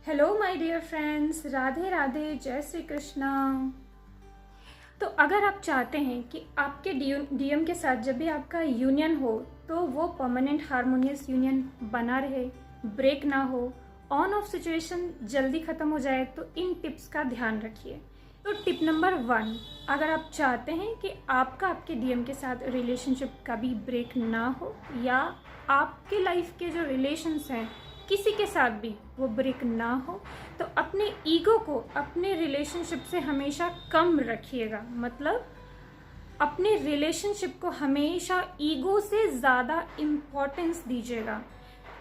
Hello my dear friends, Radhe Radhe, जय श्री कृष्णा। तो अगर आप चाहते हैं कि आपके डीएम के साथ जब भी आपका यूनियन हो तो वो परमानेंट हारमोनियस यूनियन बना रहे, ब्रेक ना हो, ऑन ऑफ सिचुएशन जल्दी खत्म हो जाए, तो इन टिप्स का ध्यान रखिए। तो टिप नंबर 1, अगर आप चाहते हैं कि आपका आपके डीएम के साथ रिलेशनशिप कभी ब्रेक ना हो या आपके लाइफ के जो रिलेशंस हैं किसी के साथ भी वो ब्रेक ना हो, तो अपने ईगो को अपने रिलेशनशिप से हमेशा कम रखिएगा। मतलब अपने रिलेशनशिप को हमेशा ईगो से ज़्यादा इम्पोर्टेंस दीजिएगा।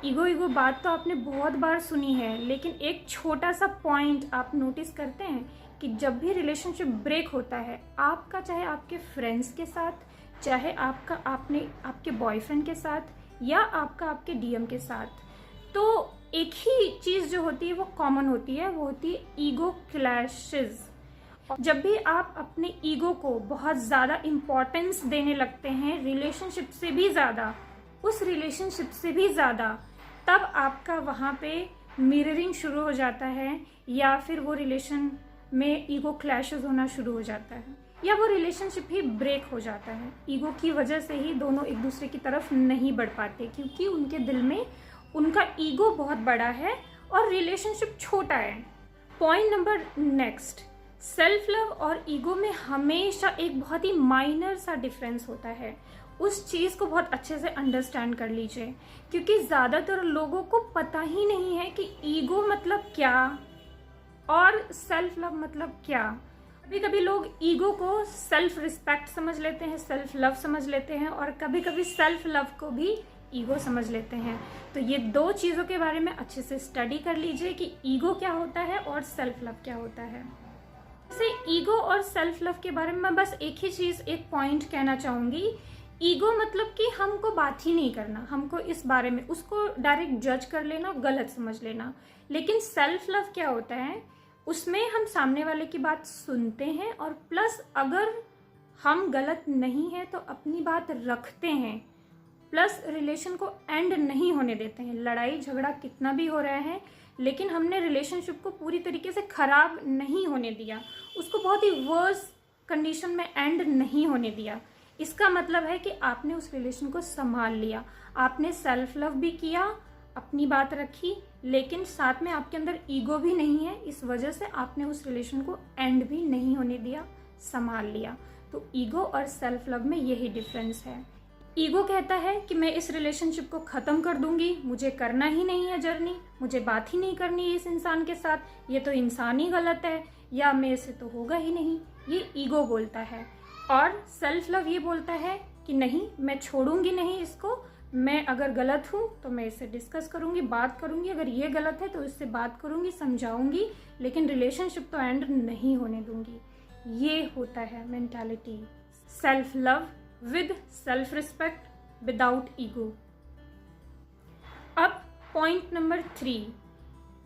ईगो बात तो आपने बहुत बार सुनी है, लेकिन एक छोटा सा पॉइंट आप नोटिस करते हैं कि जब भी रिलेशनशिप ब्रेक होता है, आपका चाहे आपके फ्रेंड्स के साथ, चाहे आपका आपके बॉयफ्रेंड के साथ या आपका आपके डीएम के साथ, तो एक ही चीज़ जो होती है वो कॉमन होती है, वो होती है ईगो क्लैशेस। जब भी आप अपने ईगो को बहुत ज़्यादा इम्पोर्टेंस देने लगते हैं, रिलेशनशिप से भी ज़्यादा, उस रिलेशनशिप से भी ज़्यादा, तब आपका वहाँ पे मिररिंग शुरू हो जाता है या फिर वो रिलेशन में ईगो क्लैशेस होना शुरू हो जाता है या वो रिलेशनशिप ही ब्रेक हो जाता है। ईगो की वजह से ही दोनों एक दूसरे की तरफ नहीं बढ़ पाते, क्योंकि उनके दिल में उनका ईगो बहुत बड़ा है और रिलेशनशिप छोटा है। Point number next, self love और ईगो में हमेशा एक बहुत ही माइनर सा डिफरेंस होता है। उस चीज़ को बहुत अच्छे से अंडरस्टैंड कर लीजिए, क्योंकि ज़्यादातर लोगों को पता ही नहीं है कि ईगो मतलब क्या और सेल्फ लव मतलब क्या। कभी कभी लोग ईगो को सेल्फ रिस्पेक्ट समझ लेते हैं, सेल्फ लव समझ लेते हैं, और कभी कभी सेल्फ लव को भी ईगो समझ लेते हैं। तो ये दो चीज़ों के बारे में अच्छे से स्टडी कर लीजिए कि ईगो क्या होता है और सेल्फ लव क्या होता है। जैसे ईगो और सेल्फ लव के बारे में मैं बस एक ही चीज़, एक पॉइंट कहना चाहूँगी। ईगो मतलब कि हमको बात ही नहीं करना, हमको इस बारे में उसको डायरेक्ट जज कर लेना, गलत समझ लेना। लेकिन सेल्फ लव क्या होता है, उसमें हम सामने वाले की बात सुनते हैं और प्लस अगर हम गलत नहीं हैं तो अपनी बात रखते हैं, प्लस रिलेशन को एंड नहीं होने देते हैं। लड़ाई झगड़ा कितना भी हो रहा है, लेकिन हमने रिलेशनशिप को पूरी तरीके से खराब नहीं होने दिया, उसको बहुत ही वर्स कंडीशन में एंड नहीं होने दिया। इसका मतलब है कि आपने उस रिलेशन को संभाल लिया, आपने सेल्फ लव भी किया, अपनी बात रखी, लेकिन साथ में आपके अंदर ईगो भी नहीं है, इस वजह से आपने उस रिलेशन को एंड भी नहीं होने दिया, संभाल लिया। तो ईगो और सेल्फ लव में यही डिफरेंस है। ईगो कहता है कि मैं इस रिलेशनशिप को ख़त्म कर दूंगी, मुझे करना ही नहीं है जर्नी, मुझे बात ही नहीं करनी है इस इंसान के साथ, ये तो इंसान ही गलत है या मेरे से तो होगा ही नहीं, ये ईगो बोलता है। और सेल्फ लव ये बोलता है कि नहीं, मैं छोड़ूंगी नहीं इसको, मैं अगर गलत हूँ तो मैं इससे डिस्कस करूंगी, बात करूंगी, अगर ये गलत है तो इससे बात करूंगी, समझाऊंगी, लेकिन रिलेशनशिप तो एंड नहीं होने दूंगी। ये होता है mentality, self love with self respect, without ego. अब पॉइंट नंबर 3,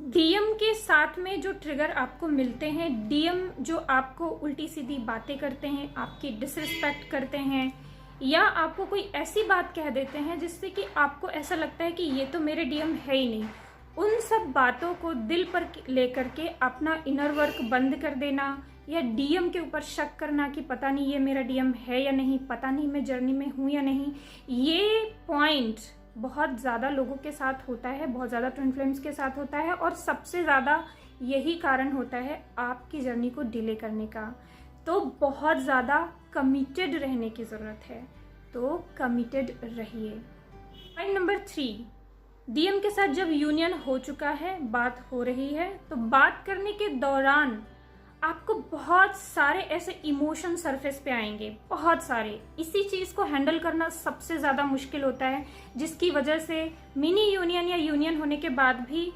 डीएम के साथ में जो ट्रिगर आपको मिलते हैं, डीएम जो आपको उल्टी सीधी बातें करते हैं, आपकी डिसरिस्पेक्ट करते हैं, या आपको कोई ऐसी बात कह देते हैं जिससे कि आपको ऐसा लगता है कि ये तो मेरे डीएम है ही नहीं, उन सब बातों को दिल पर लेकर के अपना इनर वर्क बंद कर देना या डीएम के ऊपर शक करना कि पता नहीं ये मेरा डीएम है या नहीं, पता नहीं मैं जर्नी में हूँ या नहीं, ये पॉइंट बहुत ज़्यादा लोगों के साथ होता है, बहुत ज़्यादा ट्विन फ्लेम्स के साथ होता है, और सबसे ज़्यादा यही कारण होता है आपकी जर्नी को डिले करने का। तो बहुत ज़्यादा कमिटेड रहने की ज़रूरत है, तो कमिटेड रहिए। पॉइंट नंबर 3, डीएम के साथ जब यूनियन हो चुका है, बात हो रही है, तो बात करने के दौरान आपको बहुत सारे ऐसे इमोशन सरफेस पे आएंगे, बहुत सारे। इसी चीज़ को हैंडल करना सबसे ज़्यादा मुश्किल होता है, जिसकी वजह से मिनी यूनियन या यूनियन होने के बाद भी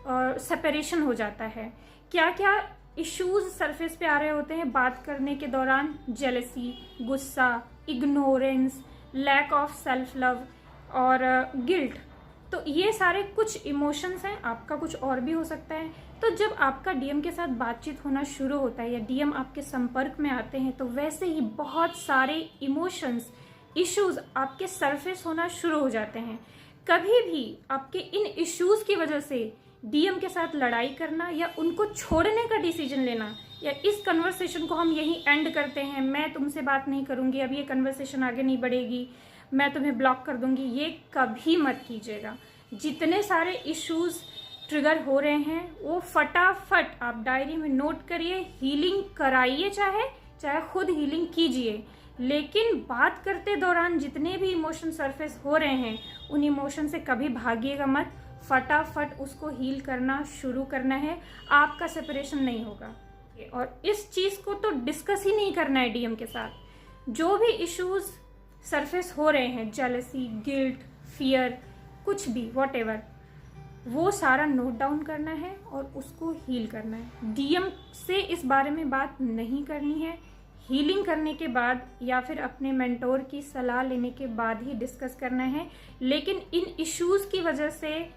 सेपरेशन हो जाता है। क्या क्या इश्यूज सरफेस पे आ रहे होते हैं बात करने के दौरान? जेलसी, गुस्सा, ignorance, lack of self love और गिल्ट। तो ये सारे कुछ इमोशंस हैं, आपका कुछ और भी हो सकता है। तो जब आपका डीएम के साथ बातचीत होना शुरू होता है या डीएम आपके संपर्क में आते हैं, तो वैसे ही बहुत सारे इमोशंस, इश्यूज आपके सरफेस होना शुरू हो जाते हैं। कभी भी आपके इन इश्यूज की वजह से डीएम के साथ लड़ाई करना या उनको छोड़ने का डिसीजन लेना, या इस कन्वर्सेशन को हम यहीं एंड करते हैं, मैं तुमसे बात नहीं करूँगी, अब ये कन्वर्सेशन आगे नहीं बढ़ेगी, मैं तुम्हें ब्लॉक कर दूँगी, ये कभी मत कीजिएगा। जितने सारे इश्यूज़ ट्रिगर हो रहे हैं वो फटाफट आप डायरी में नोट करिए, हीलिंग कराइए, चाहे खुद हीलिंग कीजिए, लेकिन बात करते दौरान जितने भी इमोशन सरफेस हो रहे हैं उन इमोशन से कभी भागिएगा मत, फटाफट उसको हील करना शुरू करना है, आपका सेपरेशन नहीं होगा। और इस चीज़ को तो डिस्कस ही नहीं करना है डीएम के साथ। जो भी इश्यूज सरफेस हो रहे हैं, जेलसी, गिल्ट, फियर, कुछ भी व्हाटएवर, वो सारा नोट डाउन करना है और उसको हील करना है। डीएम से इस बारे में बात नहीं करनी है, हीलिंग करने के बाद या फिर अपने मेंटोर की सलाह लेने के बाद ही डिस्कस करना है। लेकिन इन इश्यूज की वजह से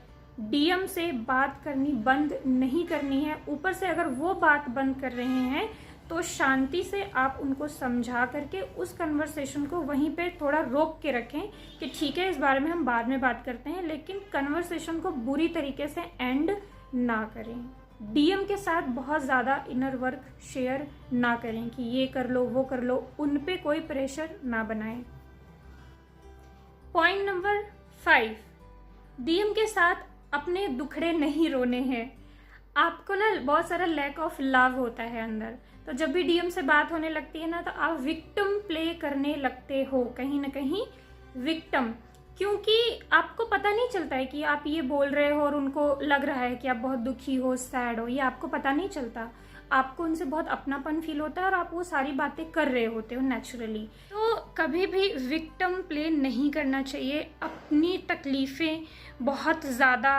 डीएम से बात करनी बंद नहीं करनी है। ऊपर से अगर वो बात बंद कर रहे हैं तो शांति से आप उनको समझा करके उस कन्वर्सेशन को वहीं पे थोड़ा रोक के रखें कि ठीक है, इस बारे में हम बाद में बात करते हैं, लेकिन कन्वर्सेशन को बुरी तरीके से एंड ना करें। डीएम के साथ बहुत ज़्यादा इनर वर्क शेयर ना करें कि ये कर लो वो कर लो, उन पे कोई प्रेशर ना बनाएं। पॉइंट नंबर 5, डीएम के साथ अपने दुखड़े नहीं रोने हैं। आपको ना बहुत सारा लैक ऑफ लव होता है अंदर, तो जब भी डीएम से बात होने लगती है ना तो आप विक्टिम प्ले करने लगते हो, कहीं ना कहीं विक्टिम, क्योंकि आपको पता नहीं चलता है कि आप ये बोल रहे हो और उनको लग रहा है कि आप बहुत दुखी हो, सैड हो, ये आपको पता नहीं चलता। आपको उनसे बहुत अपनापन फील होता है और आप वो सारी बातें कर रहे होते हो नेचुरली। तो कभी भी विक्टिम प्ले नहीं करना चाहिए। अपनी तकलीफ़ें बहुत ज़्यादा,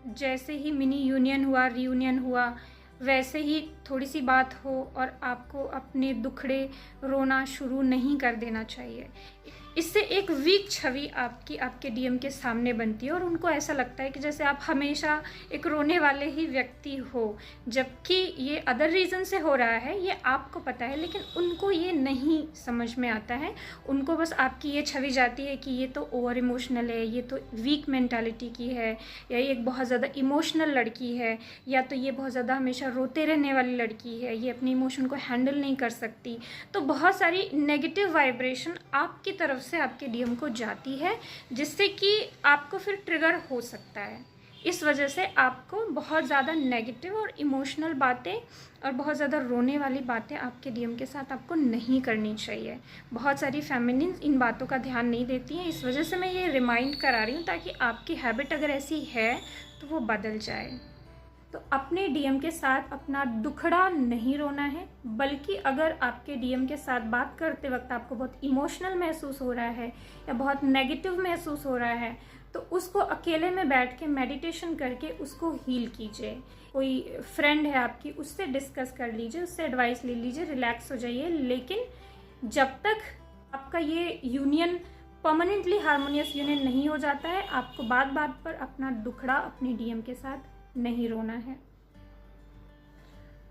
जैसे ही मिनी यूनियन हुआ, रियूनियन हुआ, वैसे ही थोड़ी सी बात हो और आपको अपने दुखड़े रोना शुरू नहीं कर देना चाहिए। इससे एक वीक छवि आपके डीएम के सामने बनती है और उनको ऐसा लगता है कि जैसे आप हमेशा एक रोने वाले ही व्यक्ति हो, जबकि ये अदर रीज़न से हो रहा है, ये आपको पता है, लेकिन उनको ये नहीं समझ में आता है। उनको बस आपकी ये छवि जाती है कि ये तो ओवर इमोशनल है, ये तो वीक मेंटालिटी की है, या ये एक बहुत ज़्यादा इमोशनल लड़की है, या तो ये बहुत ज़्यादा हमेशा रोते रहने वाली लड़की है, ये अपने इमोशन को हैंडल नहीं कर सकती। तो बहुत सारी नेगेटिव वाइब्रेशन आपकी तरफ से आपके डीएम को जाती है, जिससे कि आपको फिर ट्रिगर हो सकता है। इस वजह से आपको बहुत ज़्यादा नेगेटिव और इमोशनल बातें और बहुत ज़्यादा रोने वाली बातें आपके डीएम के साथ आपको नहीं करनी चाहिए। बहुत सारी फेमिनिन इन बातों का ध्यान नहीं देती हैं, इस वजह से मैं ये रिमाइंड करा रही हूँ ताकि आपकी हैबिट अगर ऐसी है तो वो बदल जाए। तो अपने डीएम के साथ अपना दुखड़ा नहीं रोना है, बल्कि अगर आपके डीएम के साथ बात करते वक्त आपको बहुत इमोशनल महसूस हो रहा है या बहुत नेगेटिव महसूस हो रहा है तो उसको अकेले में बैठ के मेडिटेशन करके उसको हील कीजिए। कोई फ्रेंड है आपकी, उससे डिस्कस कर लीजिए, उससे एडवाइस ले लीजिए, रिलैक्स हो जाइए। लेकिन जब तक आपका ये यूनियन परमानेंटली हार्मोनियस यूनियन नहीं हो जाता है, आपको बात बात पर अपना दुखड़ा अपने डीएम के साथ नहीं रोना है।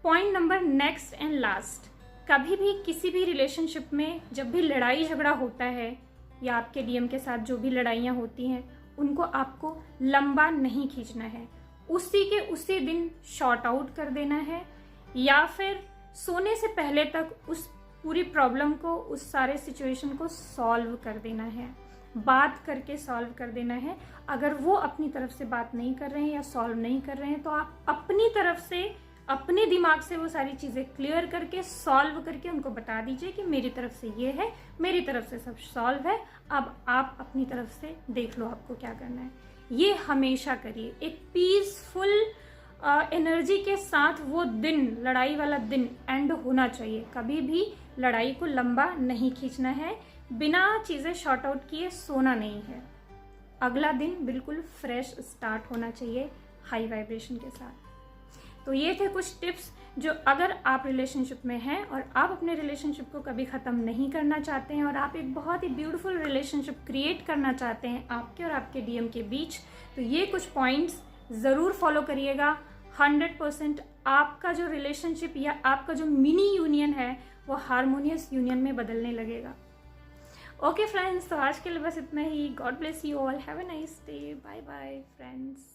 Point number next and last, कभी भी किसी भी रिलेशनशिप में जब भी लड़ाई झगड़ा होता है या आपके डीएम के साथ जो भी लड़ाइयाँ होती हैं उनको आपको लंबा नहीं खींचना है, उसी के उसी दिन शॉर्ट आउट कर देना है, या फिर सोने से पहले तक उस पूरी प्रॉब्लम को, उस सारे सिचुएशन को सॉल्व कर देना है, बात करके सॉल्व कर देना है। अगर वो अपनी तरफ से बात नहीं कर रहे हैं या सॉल्व नहीं कर रहे हैं तो आप अपनी तरफ से, अपने दिमाग से वो सारी चीज़ें क्लियर करके सॉल्व करके उनको बता दीजिए कि मेरी तरफ से ये है, मेरी तरफ से सब सॉल्व है, अब आप अपनी तरफ से देख लो आपको क्या करना है। ये हमेशा करिए। एक पीसफुल एनर्जी के साथ वो दिन, लड़ाई वाला दिन एंड होना चाहिए। कभी भी लड़ाई को लंबा नहीं खींचना है, बिना चीज़ें शॉर्ट आउट किए सोना नहीं है। अगला दिन बिल्कुल फ्रेश स्टार्ट होना चाहिए हाई वाइब्रेशन के साथ। तो ये थे कुछ टिप्स जो अगर आप रिलेशनशिप में हैं और आप अपने रिलेशनशिप को कभी ख़त्म नहीं करना चाहते हैं और आप एक बहुत ही ब्यूटीफुल रिलेशनशिप क्रिएट करना चाहते हैं आपके और आपके डीएम के बीच, तो ये कुछ पॉइंट्स ज़रूर फॉलो करिएगा। 100% आपका जो रिलेशनशिप या आपका जो मिनी यूनियन है वो हारमोनियस यूनियन में बदलने लगेगा। ओके फ्रेंड्स, तो आज के लिए बस इतना ही। God bless you all, have a nice day, bye bye friends.